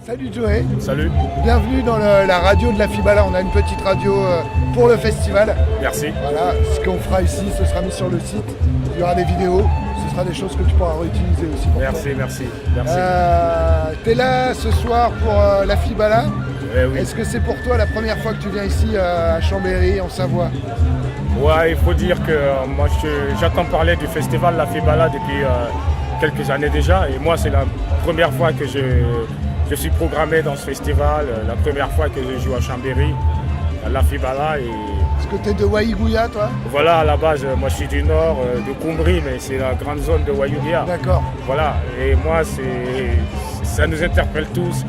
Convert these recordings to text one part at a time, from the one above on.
Salut Joey. Salut. Bienvenue dans la radio de la Fibala. On a une petite radio pour le festival. Merci. Voilà, ce qu'on fera ici, ce sera mis sur le site. Il y aura des vidéos. Ce sera des choses que tu pourras réutiliser aussi. Merci. Tu es là ce soir pour la Fibala. Oui. Est-ce que c'est pour toi la première fois que tu viens ici à Chambéry, en Savoie? Ouais, il faut dire que moi j'entends parler du festival La Fibala depuis quelques années déjà. Et moi, c'est la première fois que je suis programmé dans ce festival, la première fois que je joue à Chambéry, à La Fibala. Est-ce que tu es de Waïgouya, toi? Voilà, à la base, moi je suis du nord, de Koumbri, mais c'est la grande zone de Waïgouya. D'accord. Voilà, et moi, ça nous interpelle tous.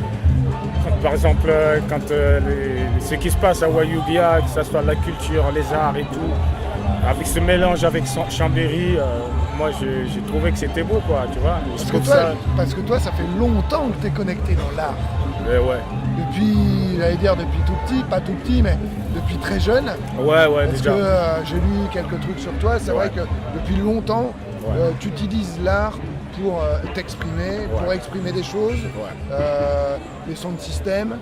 Par exemple, quand ce qui se passe à Waïgouya, que ce soit la culture, les arts et tout, avec ce mélange avec Chambéry, moi j'ai trouvé que c'était beau, quoi, tu vois. Parce que toi, ça fait longtemps que tu es connecté dans l'art. Ouais. Depuis, j'allais dire depuis tout petit, pas tout petit, mais depuis très jeune. Ouais, parce déjà. Que j'ai lu quelques trucs sur toi. C'est vrai que depuis longtemps, tu utilises l'art pour t'exprimer, pour exprimer des choses, les sons de système,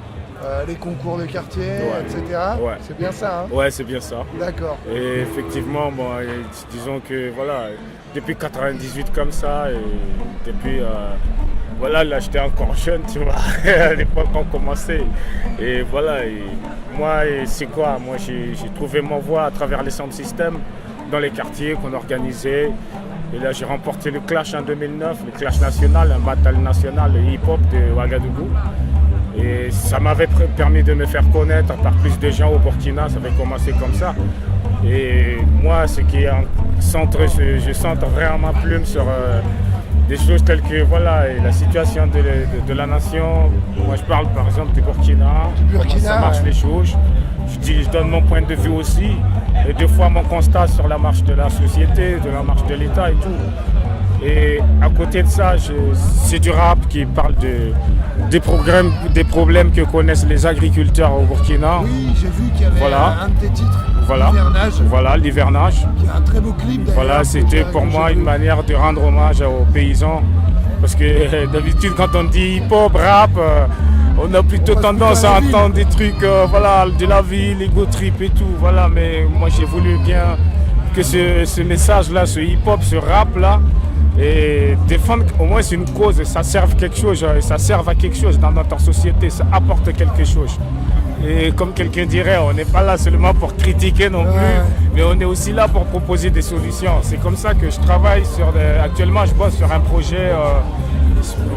les concours de quartier, etc. Ouais. C'est bien ça, hein? Ouais, c'est bien ça. D'accord. Et effectivement, bon, disons que voilà, depuis 98 comme ça, et depuis, voilà, là j'étais encore jeune, tu vois, à l'époque on commençait. Et voilà, moi, c'est quoi? Moi j'ai trouvé ma voie à travers les centres système, dans les quartiers qu'on organisait. Et là j'ai remporté le Clash en 2009, le Clash national, un battle national, le hip-hop de Ouagadougou. Et ça m'avait permis de me faire connaître par plus de gens au Burkina, ça avait commencé comme ça. Et moi, ce qui est en centre, je centre vraiment ma plume sur des choses telles que la situation de la nation. Moi, je parle par exemple du Burkina, comment ça marche les choses. Je donne mon point de vue aussi, et des fois mon constat sur la marche de la société, de la marche de l'État et tout. Et à côté de ça, c'est du rap qui parle des problèmes que connaissent les agriculteurs au Burkina. Oui, j'ai vu qu'il y avait un de tes titres, l'hivernage. Voilà, l'hivernage. Il y a un très beau clip d'ailleurs. Voilà, c'était pour moi une manière de rendre hommage aux paysans. Parce que d'habitude, quand on dit hip-hop, rap, on a plutôt tendance à entendre des trucs de la ville, ego trip et tout. Voilà, mais moi j'ai voulu bien que ce message-là, ce hip-hop, ce rap-là, et défendre au moins c'est une cause, ça serve quelque chose, ça serve à quelque chose dans notre société, ça apporte quelque chose. Et comme quelqu'un dirait, on n'est pas là seulement pour critiquer non plus, mais on est aussi là pour proposer des solutions. C'est comme ça que je travaille actuellement, je bosse sur un projet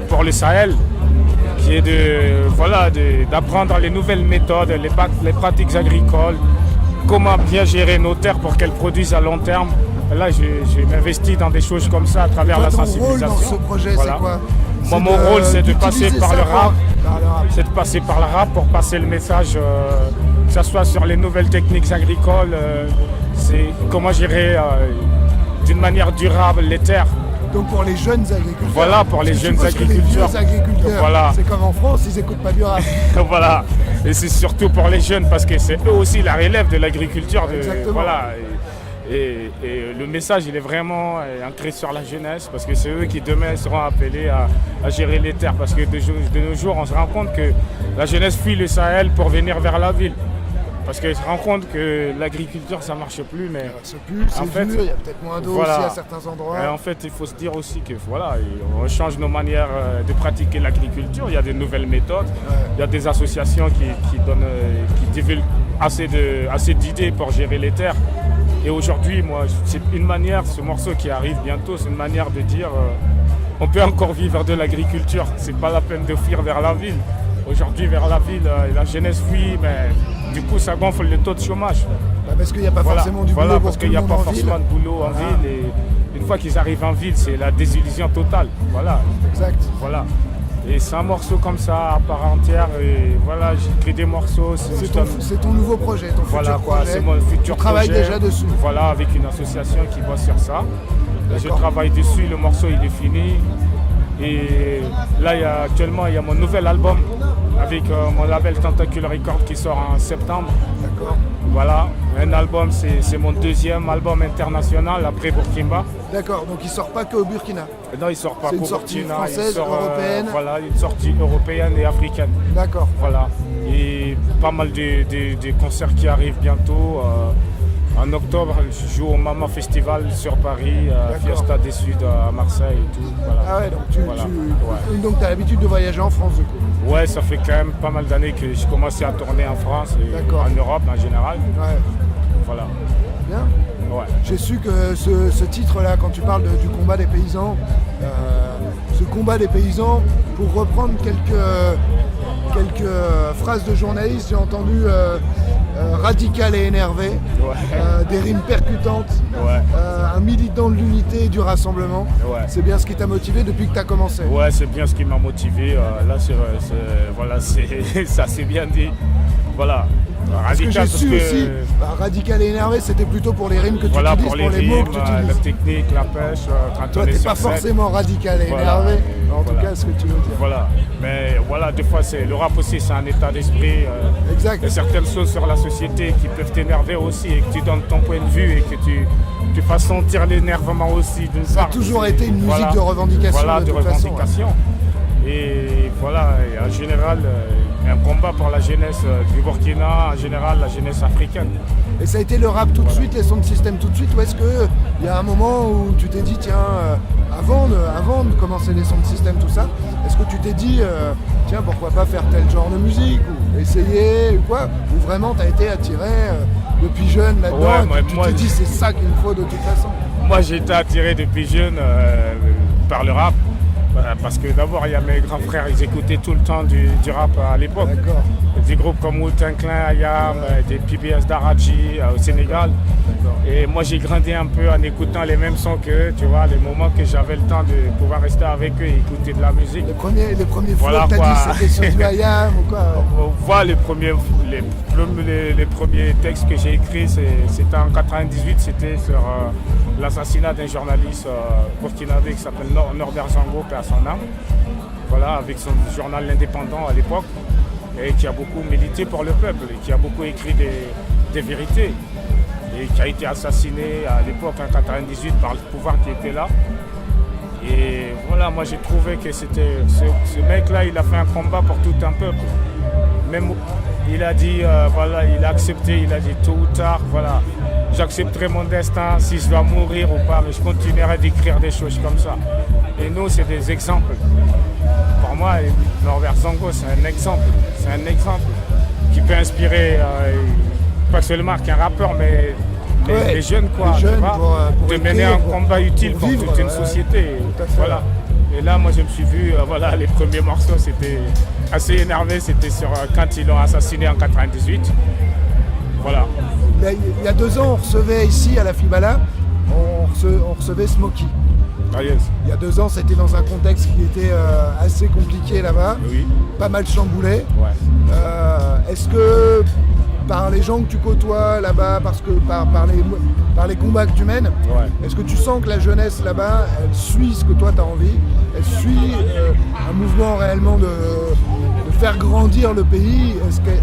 pour le Sahel, qui est d'apprendre les nouvelles méthodes, les pratiques agricoles, comment bien gérer nos terres pour qu'elles produisent à long terme. Et là, j'ai investi dans des choses comme ça à travers la sensibilisation. Rôle dans ce projet, c'est quoi? Moi, mon rôle, c'est de passer par le rap. C'est de passer par le rap pour passer le message, que ce soit sur les nouvelles techniques agricoles, c'est comment gérer d'une manière durable les terres. Donc pour les jeunes agriculteurs. Voilà, pour les jeunes agriculteurs. Voilà. C'est comme en France, ils n'écoutent pas du rap. Voilà. Et c'est surtout pour les jeunes parce que c'est eux aussi la relève de l'agriculture. Voilà. Et le message, il est vraiment ancré sur la jeunesse parce que c'est eux qui demain seront appelés à gérer les terres. Parce que de nos jours, on se rend compte que la jeunesse fuit le Sahel pour venir vers la ville. Parce qu'elle se rend compte que l'agriculture, ça ne marche plus. Mais c'est dur, il y a peut-être moins d'eau aussi à certains endroits. Et en fait, il faut se dire aussi que on change nos manières de pratiquer l'agriculture. Il y a de nouvelles méthodes. Il y a des associations qui divulguent assez d'idées pour gérer les terres. Et aujourd'hui, moi, c'est une manière, ce morceau qui arrive bientôt, c'est une manière de dire on peut encore vivre de l'agriculture. C'est pas la peine de fuir vers la ville. Aujourd'hui, vers la ville, la jeunesse fuit, mais du coup, ça gonfle le taux de chômage. Parce qu'il n'y a pas forcément du boulot parce qu'il n'y a pas forcément de boulot en ville. Et une fois qu'ils arrivent en ville, c'est la désillusion totale. Voilà. Exact. Voilà. Et c'est un morceau comme ça, à part entière. Et voilà, j'écris des morceaux. C'est ton nouveau projet, ton futur projet. C'est mon futur projet. Tu travailles déjà dessus. Voilà, avec une association qui bosse sur ça. Je travaille dessus, le morceau il est fini. Et là, actuellement, il y a mon nouvel album avec mon label Tentacule Records qui sort en septembre. D'accord. Voilà, un album, c'est mon deuxième album international après Burkina. D'accord, donc il sort pas que au Burkina. Non, il sort pas C'est qu'au une sortie Burkina, française, il sort, européenne. voilà, une sortie européenne et africaine. D'accord. Voilà, et pas mal de concerts qui arrivent bientôt. En octobre, je joue au Mama Festival sur Paris, Fiesta des Suds à Marseille et tout. Voilà. Ah ouais, donc Voilà. tu as l'habitude de voyager en France du coup. Ouais, ça fait quand même pas mal d'années que j'ai commencé à tourner en France et D'accord. en Europe en général. Ouais. Voilà. Bien. Ouais. J'ai su que ce titre-là, quand tu parles du combat des paysans, ce combat des paysans, pour reprendre quelques phrases de journalistes, j'ai entendu radical et énervé, des rimes percutantes, un militant de l'unité et du rassemblement. Ouais. C'est bien ce qui t'a motivé depuis que tu as commencé. Ouais, c'est bien ce qui m'a motivé. Là, voilà, ça c'est bien dit. Voilà. Parce que j'ai Radical, su aussi, radical et énervé, c'était plutôt pour les rimes que tu voilà, utilises, pour pour les les mots rimes, que tu la utilises. technique, la pêche, quand Toi, on est t'es sur pas scène. forcément radical et Voilà. énervé, en tout Voilà. cas, ce que tu veux dire. Voilà. Mais voilà, des fois, le rap aussi, c'est un état d'esprit. Exact. Il y a certaines choses sur la société qui peuvent t'énerver aussi et que tu donnes ton point de vue et que tu fasses sentir l'énervement aussi d'une part. Ça a toujours été une musique Voilà. de revendication. Voilà, de toute façon, revendication. Et voilà, et en général, un combat pour la jeunesse du Burkina, en général, la jeunesse africaine. Et ça a été le rap tout de suite, les sons de système tout de suite, ou est-ce qu'il y a un moment où tu t'es dit, tiens, avant de commencer les sons de système, tout ça, est-ce que tu t'es dit, tiens, pourquoi pas faire tel genre de musique, ou essayer, ou quoi, ou vraiment tu as été attiré depuis jeune là-dedans, Ouais, et tu moi, t'es dit, c'est ça qu'il me faut de toute façon. Moi, j'ai été attiré depuis jeune par le rap. Parce que d'abord, il y a mes grands frères, ils écoutaient tout le temps du rap à l'époque. D'accord. Des groupes comme Wu-Tang Clan, Ayam, des PBS Darachi au Sénégal. Et moi, j'ai grandi un peu en écoutant les mêmes sons qu'eux, tu vois, les moments que j'avais le temps de pouvoir rester avec eux et écouter de la musique. Les premiers Voilà, flots que quoi. t'as dit, c'était sur du Ayam ou quoi? On voit les premiers textes que j'ai écrits, c'était en 98, c'était sur l'assassinat d'un journaliste burkinabé qui s'appelle Norbert Zango, paix à son âme. Voilà, avec son journal L'Indépendant à l'époque, et qui a beaucoup milité pour le peuple, et qui a beaucoup écrit des vérités, et qui a été assassiné à l'époque en 98 par le pouvoir qui était là. Et voilà, moi j'ai trouvé que c'était ce mec-là, il a fait un combat pour tout un peuple. Même il a dit, voilà, il a accepté, il a dit tôt ou tard, voilà, j'accepterai mon destin si je dois mourir ou pas, mais je continuerai d'écrire des choses comme ça. Et nous, c'est des exemples. Pour moi, Norbert Zango, c'est un exemple qui peut inspirer pas seulement qu'un rappeur, mais les jeunes, quoi, les jeunes tu vois, pour de écrire, mener un combat utile pour pour vivre, toute une ouais, société. tout à fait. Voilà. Et là, moi, je me suis vu, voilà, les premiers morceaux, c'était assez énervé, c'était sur quand ils l'ont assassiné en 98. Voilà. Il y a 2 ans, on recevait ici à la Fibala, on recevait Smokey. Ah yes. Il y a 2 ans, c'était dans un contexte qui était assez compliqué là-bas, Oui. pas mal chamboulé. Ouais. Est-ce que par les gens que tu côtoies là-bas, parce que par les combats que tu mènes, Ouais. est-ce que tu sens que la jeunesse là-bas, elle suit ce que toi tu as envie? Elle suit un mouvement réellement de faire grandir le pays?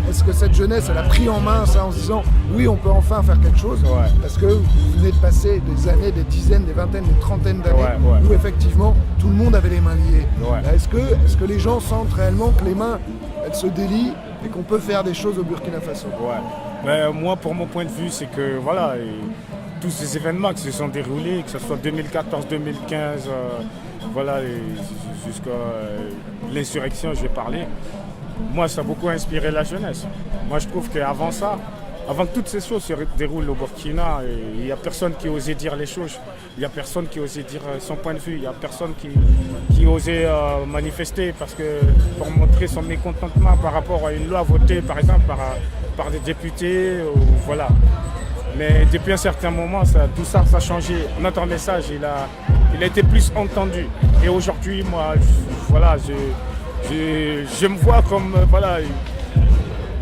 Est-ce que cette jeunesse, elle a pris en main ça en se disant oui, on peut enfin faire quelque chose? Ouais. Parce que vous venez de passer des années, des dizaines, des vingtaines, des trentaines d'années Ouais, ouais. où effectivement tout le monde avait les mains liées. Ouais. Est-ce que les gens sentent réellement que les mains, elles se délient et qu'on peut faire des choses au Burkina Faso? Ouais. Mais moi, pour mon point de vue, c'est que voilà, tous ces événements qui se sont déroulés, que ce soit 2014, 2015, voilà, jusqu'à l'insurrection, je vais parler. Moi, ça a beaucoup inspiré la jeunesse. Moi, je trouve qu'avant ça, avant que toutes ces choses se déroulent au Burkina, il n'y a personne qui osait dire les choses. Il n'y a personne qui osait dire son point de vue. Il n'y a personne qui osait manifester pour montrer son mécontentement par rapport à une loi votée, par exemple, par des députés. Voilà. Mais depuis un certain moment, tout ça a changé. Notre message, il a été plus entendu. Et aujourd'hui, moi, voilà, je me vois comme... voilà.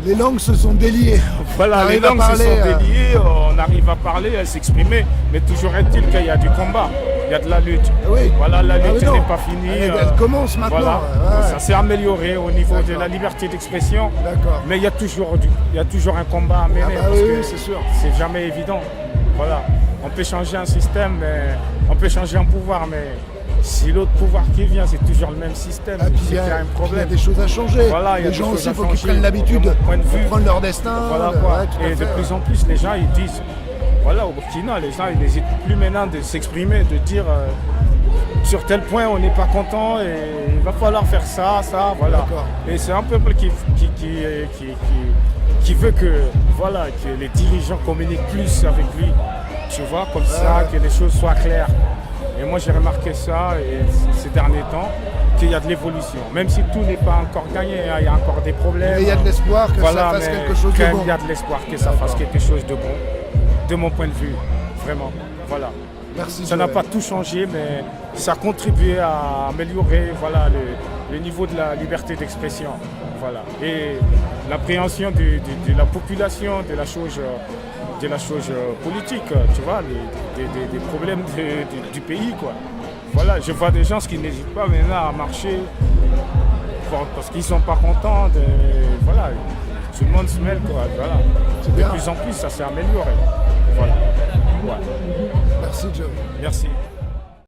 Les langues se sont déliées. Voilà, les langues se sont déliées, on arrive à parler, à s'exprimer, mais toujours est-il qu'il y a du combat. il y a de la lutte. Oui. Voilà, la Ah lutte oui, non. n'est pas finie. Elle commence maintenant. Voilà. Ouais. Ça s'est amélioré au niveau de D'accord. la liberté d'expression. D'accord. Mais il y a toujours un combat à mener. Ah bah parce oui, que oui, c'est sûr. C'est jamais évident. Voilà. On peut changer un système, on peut changer un pouvoir, mais si l'autre pouvoir qui vient, c'est toujours le même système, Ah, puis c'est il y qu'il y a un a problème. des choses à changer. Voilà, il y a les des gens choses aussi, à il faut qu'ils changer, prennent l'habitude de mon point de vue. de prendre leur destin. Voilà quoi. Ouais, tout à Et de fait, plus ouais. en plus, les gens ils disent, voilà, au Burkina, les gens ils n'hésitent plus maintenant de s'exprimer, de dire sur tel point on n'est pas content et il va falloir faire ça, voilà. D'accord. Et c'est un peuple qui veut que, voilà, que les dirigeants communiquent plus avec lui, tu vois, comme ça, que les choses soient claires. Et moi j'ai remarqué ça ces derniers temps, qu'il y a de l'évolution. Même si tout n'est pas encore gagné, hein, il y a encore des problèmes. Mais il y a de l'espoir que ça fasse mais quelque chose de quand même, bon. il y a de l'espoir que ça fasse quelque chose de bon, de mon point de vue, vraiment. Voilà. Merci. Ça n'a Joël. pas tout changé, mais ça a contribué à améliorer voilà, le niveau de la liberté d'expression. Voilà. Et l'appréhension de la population de la chose politique, tu vois, des problèmes du pays, quoi. Voilà, je vois des gens qui n'hésitent pas maintenant à marcher parce qu'ils ne sont pas contents. Voilà, tout le monde se mêle, quoi. Voilà. C'est De bien. plus en plus, ça s'est amélioré. Voilà. Ouais. Merci, Joe. Merci.